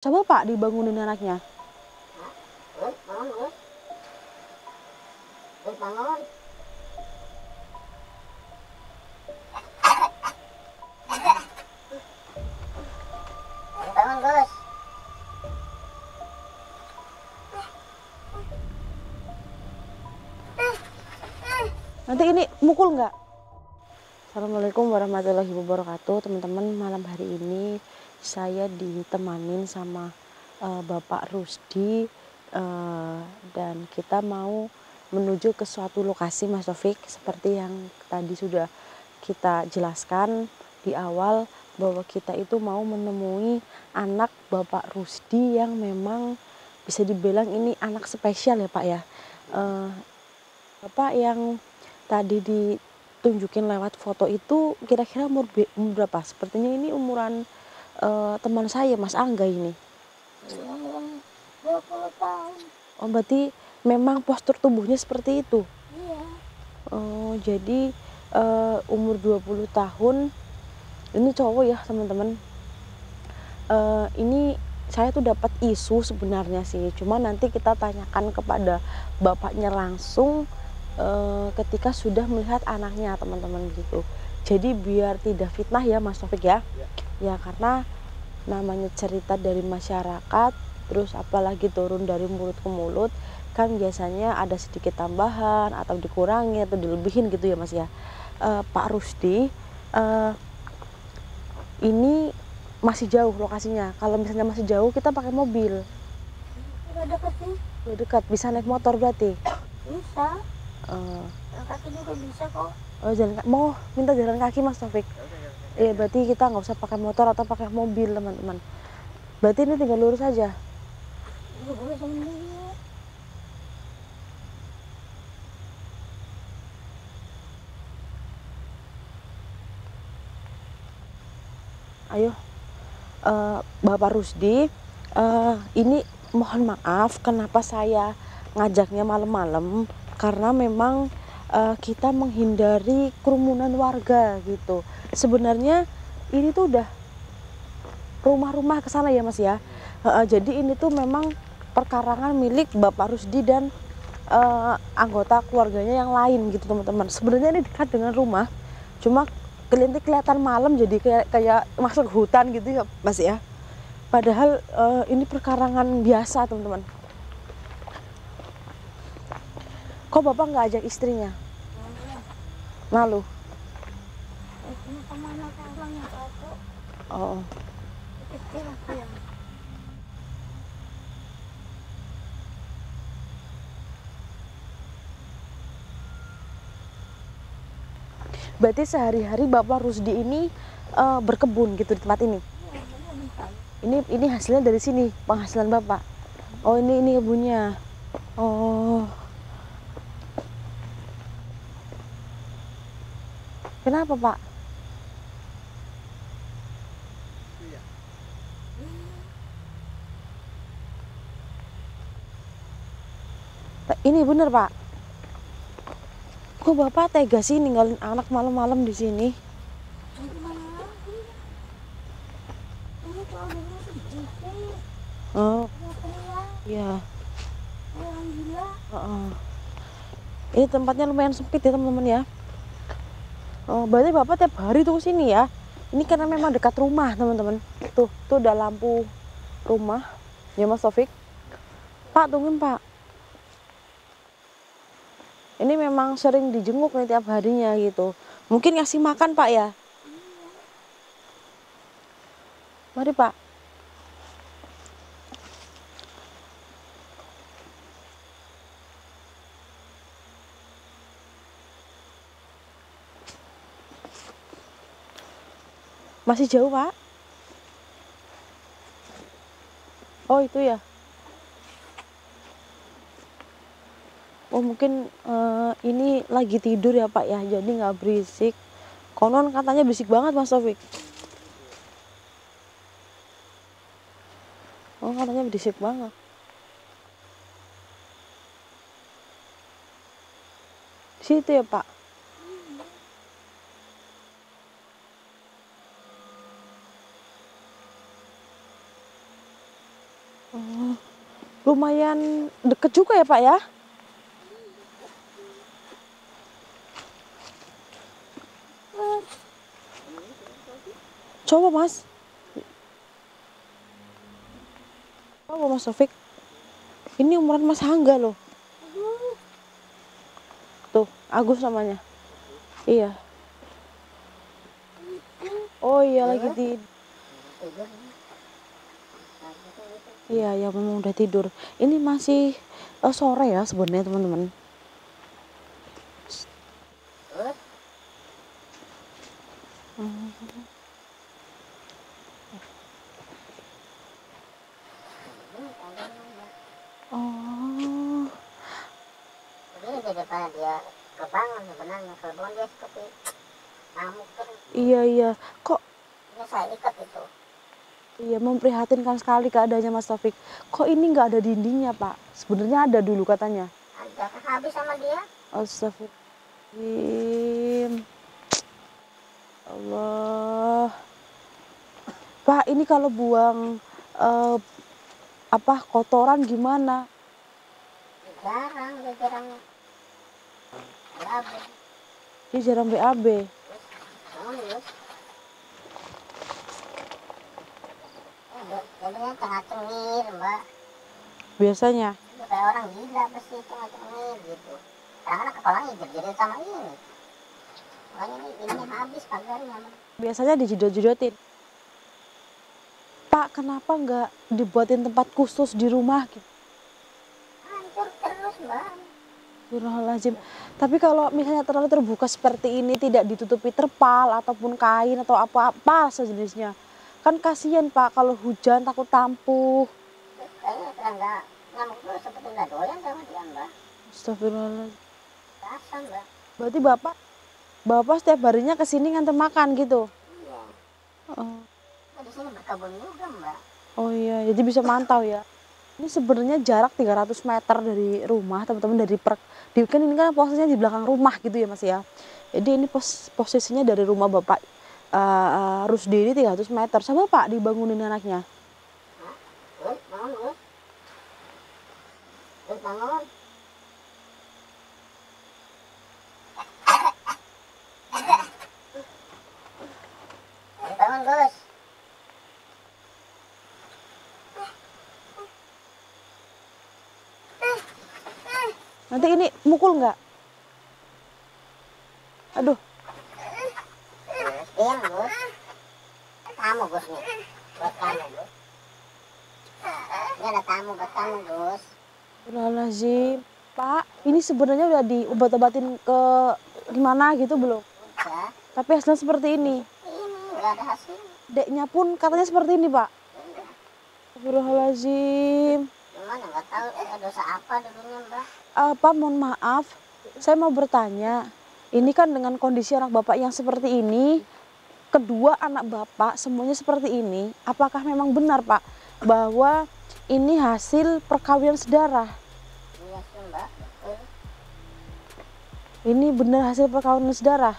Coba Pak dibangunin anaknya. Bangun, bangun. Bangun, Gus. Nanti ini mukul nggak? Assalamualaikum warahmatullahi wabarakatuh, teman-teman. Malam hari ini saya ditemanin sama Bapak Rusdi dan kita mau menuju ke suatu lokasi, Mas Taufik, seperti yang tadi sudah kita jelaskan di awal bahwa kita itu mau menemui anak Bapak Rusdi yang memang bisa dibilang ini anak spesial ya Pak ya. Bapak yang tadi ditunjukin lewat foto itu kira-kira umur berapa? Sepertinya ini umuran teman saya, Mas Angga ini. 20 tahun. Oh, berarti memang postur tubuhnya seperti itu. Iya. Oh, jadi umur 20 tahun. Ini cowok ya, teman-teman. Ini saya tuh dapat isu sebenarnya sih. Cuma nanti kita tanyakan kepada bapaknya langsung ketika sudah melihat anaknya, teman-teman gitu. Jadi biar tidak fitnah ya Mas Taufik ya. Ya karena namanya cerita dari masyarakat, terus apalagi turun dari mulut ke mulut, kan biasanya ada sedikit tambahan atau dikurangi atau dilebihin gitu ya Mas ya. Pak Rusdi, ini masih jauh lokasinya. Kalau misalnya masih jauh kita pakai mobil. Udah deket sih. Udah dekat, bisa naik motor berarti. Bisa. Eh, Yang kaki juga bisa kok. oh mau minta jalan kaki Mas Taufik. Iya, berarti kita nggak usah pakai motor atau pakai mobil, teman-teman. Berarti ini tinggal lurus aja. Udah boleh sendiri. Ayo, Bapak Rusdi, ini mohon maaf kenapa saya ngajaknya malam-malam, karena memang kita menghindari kerumunan warga gitu. Sebenarnya ini tuh udah rumah-rumah ke sana ya Mas ya. Jadi ini tuh memang perkarangan milik Bapak Rusdi dan anggota keluarganya yang lain gitu teman-teman. Sebenarnya ini dekat dengan rumah, cuma kelihatan malam jadi kayak masuk hutan gitu ya Mas ya. Padahal ini perkarangan biasa teman-teman. Kok Bapak nggak ajak istrinya? Malu? Cuma kemana orang yang satu. Oh. Kecil aku yang. Berarti sehari-hari Bapak Rusdi ini berkebun gitu di tempat ini? Ini hasilnya dari sini, penghasilan Bapak? Oh ini kebunnya. Oh. Kenapa Pak? Ini bener Pak. Kok Bapak tega sih ninggalin anak malam-malam di sini? Gimana lagi? Ini kalau dulu sedih sih. Oh, Teriak-teriak. iya. Orang gila. Ini tempatnya lumayan sempit ya teman-teman ya. Oh, berarti Bapak tiap hari tuh sini ya? Ini karena memang dekat rumah teman-teman. Tuh udah lampu rumah. Ya Mas Taufik. Pak, tungguin Pak. Ini memang sering dijenguk nih tiap harinya gitu. Mungkin ngasih makan Pak ya? Mari Pak. Masih jauh Pak? Oh itu ya. Oh mungkin ini lagi tidur ya Pak ya, jadi nggak berisik. Konon katanya berisik banget Mas Taufik. Oh katanya berisik banget. Di situ ya Pak. Oh, lumayan deket juga ya Pak ya? Coba Mas. Coba Mas Taufik. Ini umuran Mas Hangga loh. Tuh, Agus namanya. Iya. Oh iya lagi di. Iya, ya memang udah tidur. Ini masih sore ya sebenarnya teman-teman. Oh, Begini daripada dia kebangun sebenarnya, kalau bangun dia seperti ngamuk terus. iya. Kok Ini saya ikat itu. iya memprihatinkan sekali keadaannya Mas Taufik. Kok ini nggak ada dindingnya Pak? Sebenarnya ada dulu katanya. Ada habis sama dia. Astagfirullahaladzim. Allah. Pak, ini kalau buang eh, kotoran gimana? Jarang, dia jarang habis. Dia jarang BAB. Terus jadinya tengah cengir mbak, Biasanya. itu kayak orang gila pasti tengah cengir gitu. Kadang-kadang kepalanya jadi sama ini, makanya ini habis pagarnya mbak. Biasanya dijedot-jedotin. Pak, kenapa nggak dibuatin tempat khusus di rumah gitu? Hancur terus mbak. Astagfirullahaladzim. Tapi kalau misalnya terlalu terbuka seperti ini, tidak ditutupi terpal ataupun kain atau apa-apa sejenisnya, kan kasihan Pak kalau hujan takut tampuh. Terus kayaknya serangga ngamuk dulu seperti nggak doyan sama dia mbak. Astagfirullahaladzim. Rasa mbak. Berarti Bapak setiap harinya kesini nganter makan gitu? Iya. Oh, Nah, di sini berkebun juga mbak. oh iya, jadi bisa mantau ya. Ini sebenarnya jarak 300 meter dari rumah teman-teman, kan ini kan posisinya di belakang rumah gitu ya Mas ya. Jadi ini posisinya dari rumah Bapak Rusdi ini 300 meter. Sama Pak dibangunin anaknya. Hah? Bangun. Bangun. Bangun Gus. Nanti ini mukul nggak? Aduh, Diam Gus. Tamu Gus nih. Buat kamu Gus. Ini ada tamu buat kamu Gus. Astagfirullahaladzim. Pak, ini sebenarnya udah diobat-obatin ke gimana gitu belum? Udah. Tapi hasilnya seperti ini. Ini udah ada hasil. Deknya pun katanya seperti ini Pak. Astagfirullahaladzim. Gimana nggak tahu ada dosa apa dulunya mbak. Pak, mohon maaf, saya mau bertanya. Ini kan dengan kondisi anak Bapak yang seperti ini, kedua anak Bapak semuanya seperti ini, apakah memang benar Pak bahwa ini hasil perkawinan sedarah? Iya sih mbak. Betul. Ini benar hasil perkawinan sedarah.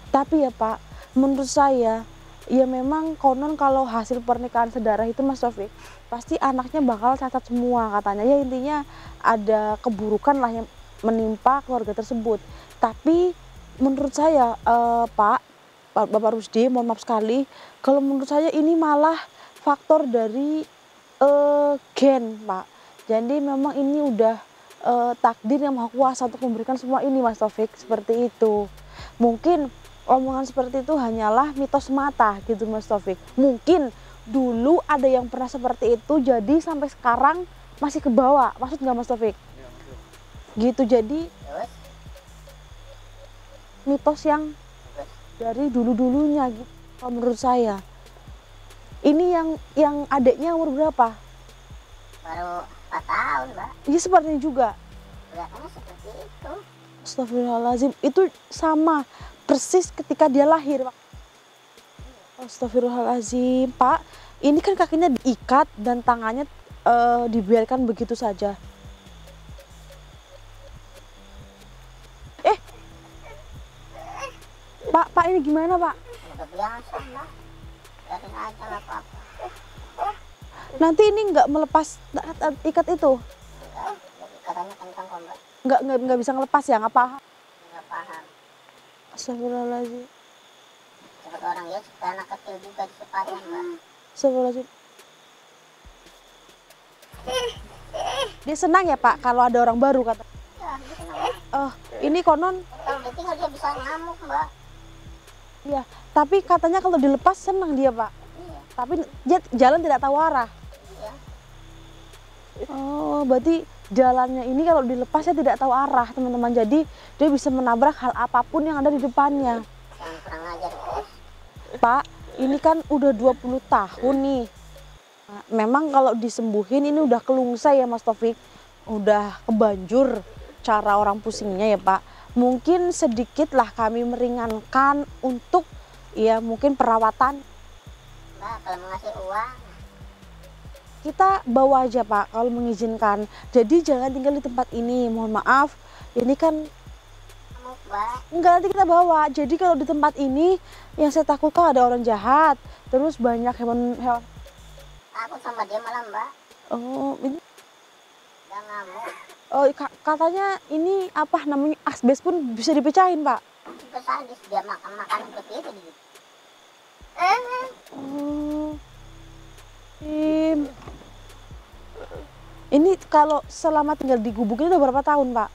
Tapi ya Pak, menurut saya, ya memang konon kalau hasil pernikahan sedarah itu Mas Taufik, pasti anaknya bakal cacat semua katanya. Ya intinya ada keburukan lah yang menimpa keluarga tersebut. Tapi menurut saya Bapak Rusdi, mohon maaf sekali, kalau menurut saya ini malah faktor dari gen Pak. Jadi memang ini udah takdir yang maha kuasa untuk memberikan semua ini Mas Taufik, seperti itu. Mungkin omongan seperti itu hanyalah mitos semata gitu Mas Taufik. Mungkin dulu ada yang pernah seperti itu, jadi sampai sekarang masih kebawa. Maksud nggak Mas Taufik? Gitu, jadi Terus. mitos yang dari dulu-dulunya gitu. Kalau menurut saya. Ini yang adiknya umur berapa? Baru 4 tahun mbak. Iya sepertinya juga. Kelihatannya seperti itu. Astagfirullahaladzim, itu sama persis ketika dia lahir Pak. Astagfirullahaladzim Pak, ini kan kakinya diikat dan tangannya dibiarkan begitu saja. Pak ini gimana Pak? Udah biasa mbak. Biarin aja lah apa-apa. Nanti ini nggak melepas ikat itu? Enggak, jadi katanya kencang kok mbak. Nggak bisa ngelepas ya, nggak paham. Nggak paham. Astagfirullahaladzim. Seperti orang ya, seperti anak kecil juga di sepatu mbak. Astagfirullahaladzim. Dia senang ya Pak kalau ada orang baru kata. Ya, gitu mbak. Oh, ini konon. Kalau ditinggal dia bisa ngamuk mbak. Iya, tapi katanya kalau dilepas senang dia Pak. Iya, Tapi dia jalan tidak tahu arah. iya. Oh, berarti jalannya ini kalau dilepasnya tidak tahu arah teman-teman. Jadi dia bisa menabrak hal apapun yang ada di depannya. Yang kurang ajar bos. Pak, ini kan udah 20 tahun nih. Nah, memang kalau disembuhin ini udah kelungsa ya Mas Taufik. Udah kebanjur cara orang pusingnya ya Pak. Mungkin sedikit lah kami meringankan untuk ya mungkin perawatan. Mbak, kalau mau ngasih uang, Kita bawa aja Pak kalau mengizinkan. Jadi jangan tinggal di tempat ini. Mohon maaf, ini kan ngamuk mbak. enggak, nanti kita bawa. Jadi kalau di tempat ini yang saya takutkan ada orang jahat. Terus banyak hewan. Takut sama dia malah mbak. Oh, ini Udah ngamuk. oh, katanya ini apa namanya asbes pun bisa dipecahin Pak. Itu sadis, dia makan seperti itu gitu. Oh, ini kalau selama tinggal di gubuk ini udah berapa tahun Pak?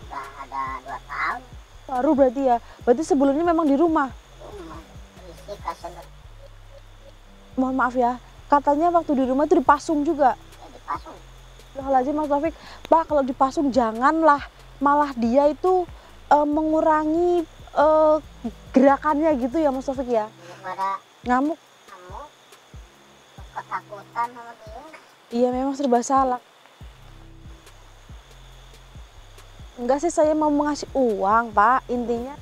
Udah ada 2 tahun. Baru berarti ya. Berarti sebelumnya memang di rumah. Rumah berisik kasihan. Mohon maaf ya. Katanya waktu di rumah itu dipasung juga. Ya dipasung. Astagfirullahaladzim Mas Taufik. Pak kalau dipasung janganlah. Malah dia itu mengurangi gerakannya gitu ya Mas Taufik ya. Daripada Ngamuk. ngamuk, ketakutan sama dia. Iya memang serba salah. Enggak sih saya mau ngasih uang Pak. Intinya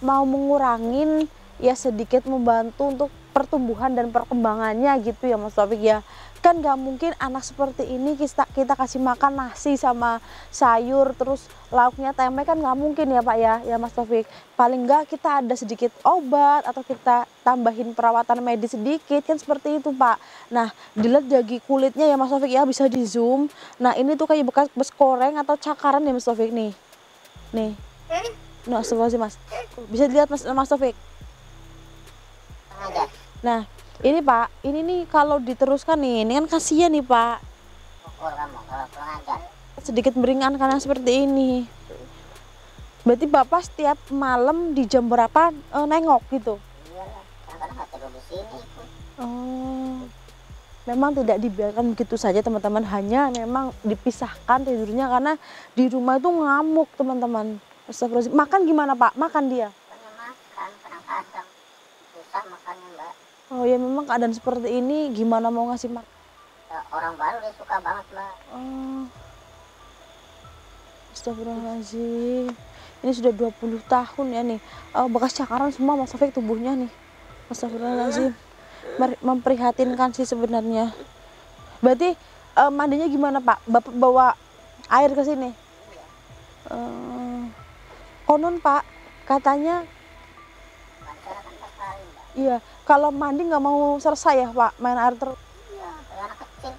mau mengurangin ya sedikit membantu untuk pertumbuhan dan perkembangannya gitu ya Mas Taufik ya. Kan nggak mungkin anak seperti ini kita kasih makan nasi sama sayur terus lauknya tempe, kan nggak mungkin ya Pak ya Mas Taufik. Paling nggak kita ada sedikit obat atau kita tambahin perawatan medis sedikit kan seperti itu Pak. Nah dilihat dari kulitnya ya Mas Taufik ya, bisa di zoom. Nah ini tuh kayak bekas koreng atau cakaran ya Mas Taufik nih. Nih. Nah, astagfirullahaladzim Mas. Bisa dilihat Mas Taufik. Sengaja. Nah, ini Pak, ini nih kalau diteruskan nih, ini kan kasihan nih Pak. Pukul kamu kalau kurang ajar. Sedikit meringankan yang seperti ini. Berarti Bapak setiap malam di jam berapa nengok gitu? Iyalah, kadang-kadang nggak tidur di sini ikut. Oh. Memang tidak dibiarkan begitu saja teman-teman, hanya memang dipisahkan tidurnya karena di rumah itu ngamuk teman-teman. Astagfirullahaladzim. Makan gimana Pak? Makan dia? Bukannya makan, kadang-kadang susah makannya mbak. Oh ya memang keadaan seperti ini gimana mau ngasih makan? Ya, orang baru dia suka banget mbak. Oh. Astagfirullahaladzim. Ini sudah 20 tahun ya nih. Bekas cakaran semua Mas Taufik tubuhnya nih. Astagfirullahaladzim. Memprihatinkan sih sebenarnya. Berarti mandinya gimana Pak? Bapak bawa air ke sini? Konon Pak, katanya Masyarakat sekali mbak. iya, kalau mandi nggak mau selesai ya Pak, main air terus. Iya, kayak anak kecil.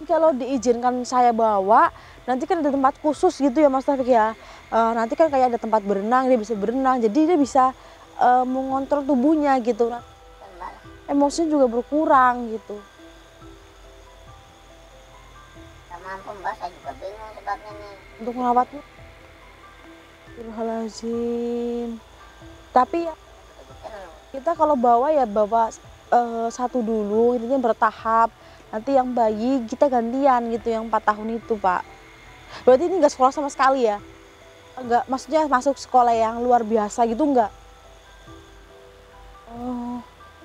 Kalau diizinkan saya bawa, nanti kan ada tempat khusus gitu ya Mas Taufik ya. Nanti kan kayak ada tempat berenang, dia bisa berenang, jadi dia bisa mengontrol tubuhnya gitu. Dan mbak, Emosinya juga berkurang gitu. nggak mampu mbak, saya juga bingung sebabnya nih. Untuk merawatnya. Astagfirullahaladzim. Tapi ya Betul. kita kalau bawa ya bawa satu dulu, intinya bertahap. Nanti yang bayi kita gantian gitu, yang 4 tahun itu Pak. Berarti ini nggak sekolah sama sekali ya? Enggak, maksudnya masuk sekolah yang luar biasa gitu enggak? Oh,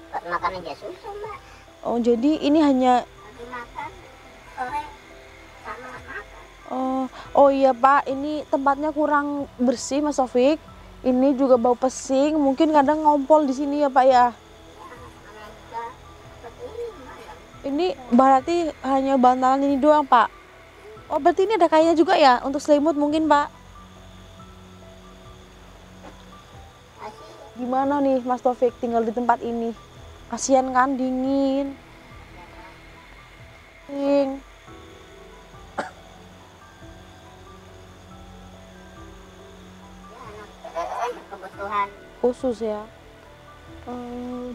Buat makan aja susah mbak. oh jadi ini hanya Lagi makan, sore sama makan. oh iya Pak, ini tempatnya kurang bersih Mas Taufik. Ini juga bau pesing, mungkin kadang ngompol di sini ya Pak ya. Namanya juga seperti ini mbak. Ini berarti hanya bantalan ini doang Pak. Oh berarti ini ada kainnya juga ya untuk selimut mungkin Pak. Masih Gimana nih Mas Taufik tinggal di tempat ini? Kasihan kan, dingin. ya khusus ya.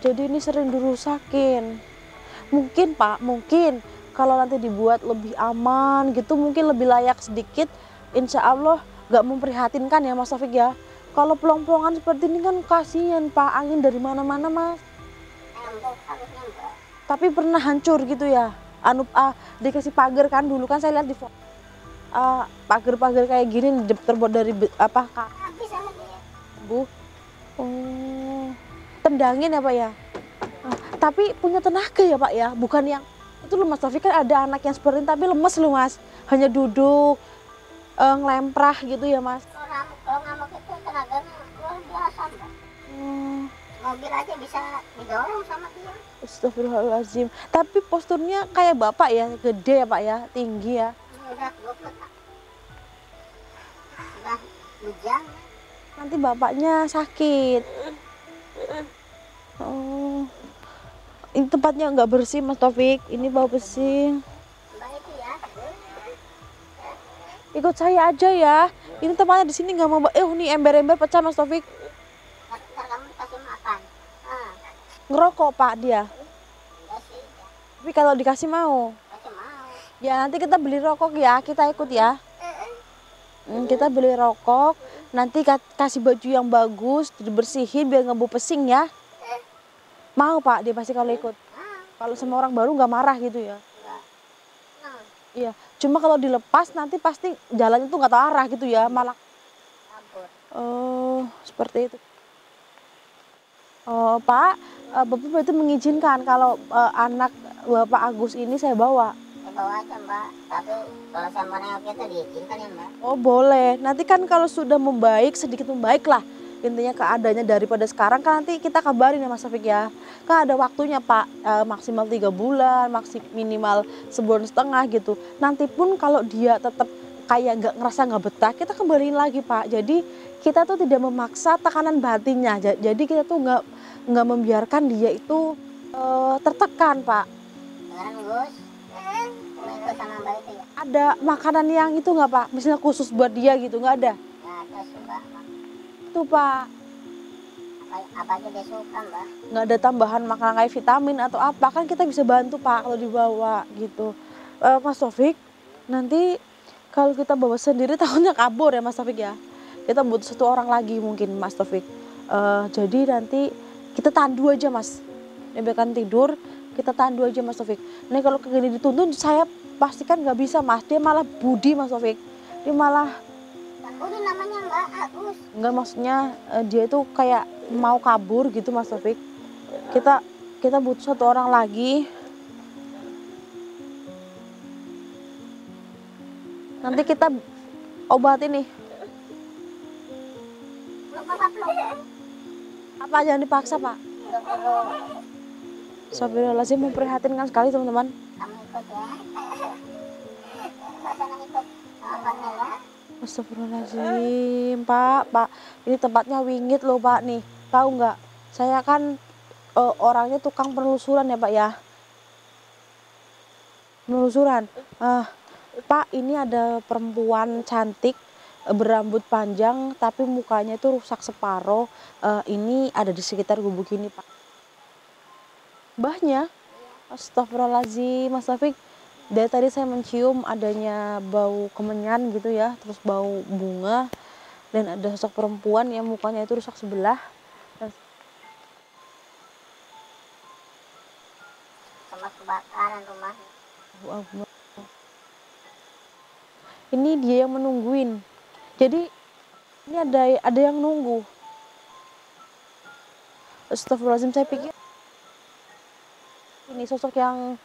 Jadi ini sering dirusakin. Mungkin Pak, mungkin kalau nanti dibuat lebih aman gitu, mungkin lebih layak sedikit, insya Allah nggak memprihatinkan ya Mas Taufik ya. Kalau pelong-pelongan seperti ini kan kasihan Pak, angin dari mana-mana Mas. Empuk harusnya Mbak. Tapi pernah hancur gitu ya. Dikasih pagar kan dulu kan saya lihat di foto. Pagar-pagar kayak gini terbuat dari Habis sama dia. Bu. Oh, tendangin ya Pak ya. Tapi punya tenaga ya Pak ya, bukan yang itu loh Mas Taufik, kan ada anak yang seperti ini tapi lemes loh Mas, hanya duduk ngelemprah gitu ya Mas. Kalau ngamuk itu tenaganya luar biasa Mbak. Mobil aja bisa didorong sama dia. Astagfirullahaladzim. Tapi posturnya kayak Bapak ya, gede ya Pak ya, tinggi ya. Udah 20 Pak. Udah bujang. Nanti bapaknya sakit. Oh, ini tempatnya nggak bersih Mas Taufik, ini bau besi. Mbak itu ya. Ikut saya aja ya. Ini tempatnya di sini nggak mau. Nih ember-ember pecah Mas Taufik. Ntar kamu kasih makan. Ngerokok Pak dia. Enggak sih. Tapi kalau dikasih mau. Kasih mau. Ya nanti kita beli rokok ya, kita ikut ya. Kita beli rokok, nanti kasih baju yang bagus, dibersihin biar nggak bau pesing ya. Mau Pak, dia pasti kalau ikut. Kalau sama orang baru nggak marah gitu ya. Enggak. Iya, cuma kalau dilepas nanti pasti jalannya tuh nggak tahu arah gitu ya, malah. Kabur. Oh, seperti itu. Oh Pak, Bapak berarti mengizinkan kalau anak Bapak Agus ini saya bawa. Ya bawa aja Mbak. Tapi kalau saya mau nengok itu diizinkan ya Mbak. Oh boleh, nanti kan kalau sudah membaik, sedikit membaik lah. Intinya keadaannya daripada sekarang kan nanti kita kabarin ya Mas Taufik ya. Kan ada waktunya Pak, maksimal 3 bulan, minimal sebulan setengah gitu. Nanti pun kalau dia tetap kayak ngerasa nggak betah, kita kembaliin lagi Pak. Jadi kita tuh tidak memaksa tekanan batinnya. Jadi kita tuh nggak membiarkan dia itu tertekan Pak. Sekarang Gus. Itu sama Mbak itu ya. Ada makanan yang itu nggak Pak? Misalnya khusus buat dia gitu, nggak ada? Ya ada sih Mbak. Itu Pak. Apa aja dia suka Mbak. Nggak ada tambahan makanan kayak vitamin atau apa, kan kita bisa bantu Pak kalau dibawa gitu. Mas Taufik, nanti kalau kita bawa sendiri takutnya kabur ya Mas Taufik ya. Kita butuh 1 orang lagi mungkin Mas Taufik. Jadi nanti kita tandu aja Mas. Biarkan tidur, kita tandu aja Mas Taufik. Nih kalau kayak gini dituntun saya pastikan nggak bisa Mas. Dia malah budi Mas Taufik. Dia malah Ini namanya Mbak Agus. nggak, maksudnya dia itu kayak mau kabur gitu Mas Taufik. Kita butuh 1 orang lagi. Nanti kita obatin nih. Apa jangan dipaksa Pak? Astagfirullahaladzim, memprihatinkan sekali teman-teman. Kamu ikut ya. Jangan ikut abangnya ya. Astagfirullahaladzim Pak, ini tempatnya wingit loh Pak nih. Tahu nggak? Saya kan orangnya tukang penelusuran ya Pak ya. Penelusuran. Pak, ini ada perempuan cantik berambut panjang tapi mukanya itu rusak separuh. Ini ada di sekitar gubuk ini Pak. Mbahnya? Astagfirullahaladzim Mas Taufik. Dari tadi saya mencium adanya bau kemenyan gitu ya, terus bau bunga, dan ada sosok perempuan yang mukanya itu rusak sebelah. Sama kebakaran rumahnya. Ini dia yang menungguin. Jadi ini ada yang nunggu. Astagfirullahaladzim, saya pikir ini sosok yang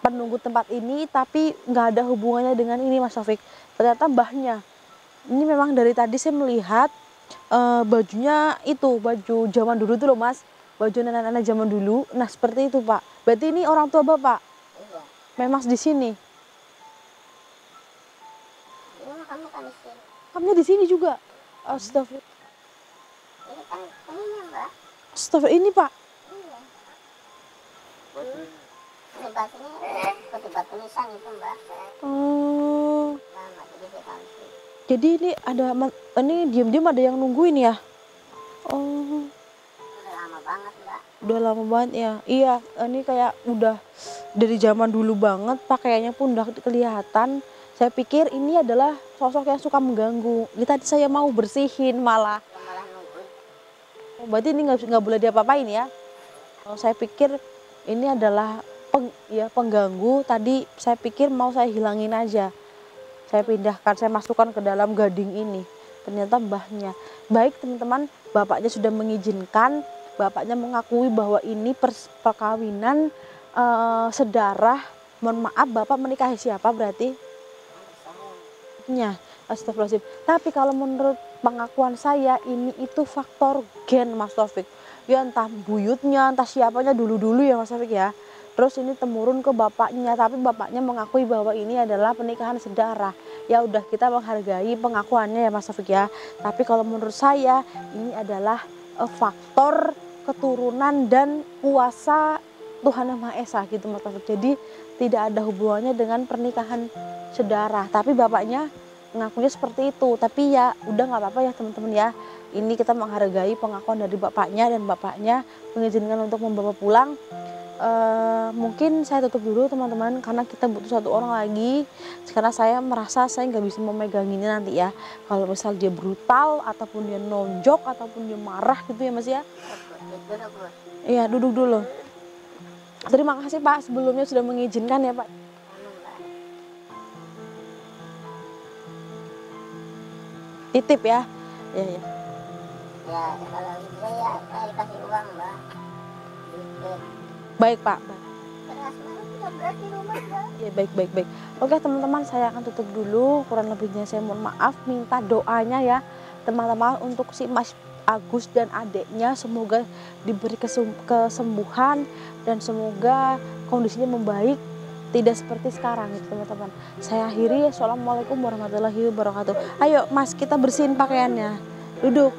penunggu tempat ini, tapi nggak ada hubungannya dengan ini Mas Taufik. Ternyata mbahnya. Ini memang dari tadi saya melihat bajunya itu baju zaman dulu tuh loh Mas, baju nenek-nenek zaman dulu. Nah seperti itu Pak. Berarti ini orang tua Bapak? Iya. Memang di sini. Ini kamu kan di sini. Kamunya di sini juga. Astagfirullah. Ini kan ininya Mbak. Astagfirullah, ini Pak. Iya. Ini batunya seperti batu nisan itu Mbak. Oh. Lama jadi dia tahu sih. Jadi ini diam-diam ada yang nungguin ya? Oh, Udah lama banget Mbak. udah lama banget ya. Iya, ini kayak udah dari zaman dulu banget, pakaiannya pun udah kelihatan. Saya pikir ini adalah sosok yang suka mengganggu. Ini tadi saya mau bersihin malah. Kok malah nunggu. Oh, berarti ini nggak boleh diapa-apain ya? Oh, saya pikir ini adalah pengganggu. Tadi saya pikir mau saya hilangin aja. Saya pindahkan, saya masukkan ke dalam gading ini. Ternyata mbahnya. Baik teman-teman, bapaknya sudah mengizinkan, bapaknya mengakui bahwa ini perkawinan sedarah. Mohon maaf, bapak menikahi siapa berarti? Ya, astagfirullahaladzim. Tapi kalau menurut pengakuan saya ini itu faktor gen Mas Taufik. Ya entah buyutnya, entah siapanya dulu-dulu ya Mas Taufik ya. Terus ini temurun ke bapaknya, tapi bapaknya mengakui bahwa ini adalah pernikahan sedarah. Ya udah kita menghargai pengakuannya ya Mas Taufik ya. Tapi kalau menurut saya ini adalah faktor keturunan dan kuasa Tuhan Yang Maha Esa gitu Mas Taufik. Jadi tidak ada hubungannya dengan pernikahan sedarah. Tapi bapaknya ngakunya seperti itu. Tapi ya udah nggak apa-apa ya teman-teman ya. Ini kita menghargai pengakuan dari bapaknya dan bapaknya mengizinkan untuk membawa pulang. Mungkin saya tutup dulu teman-teman karena kita butuh satu orang lagi. Karena saya merasa saya nggak bisa memeganginya nanti ya. Kalau misal dia brutal ataupun dia nonjok ataupun dia marah gitu ya Mas ya. Iya, duduk dulu. Terima kasih Pak sebelumnya sudah mengizinkan ya Pak. Titip ya. Ya, ya. Ya kalau bisa ya saya dikasih uang Mbak. Titip. Baik Pak. Baik. Beras mana punya beras di rumah Mbak. Ya, baik. Oke teman-teman, saya akan tutup dulu. Kurang lebihnya saya mohon maaf, minta doanya ya teman-teman untuk si Mas Agus dan adiknya, semoga diberi kesembuhan dan semoga kondisinya membaik, tidak seperti sekarang gitu teman-teman. Saya akhiri. Assalamualaikum warahmatullahi wabarakatuh. Ayo Mas, kita bersihin pakaiannya. Duduk.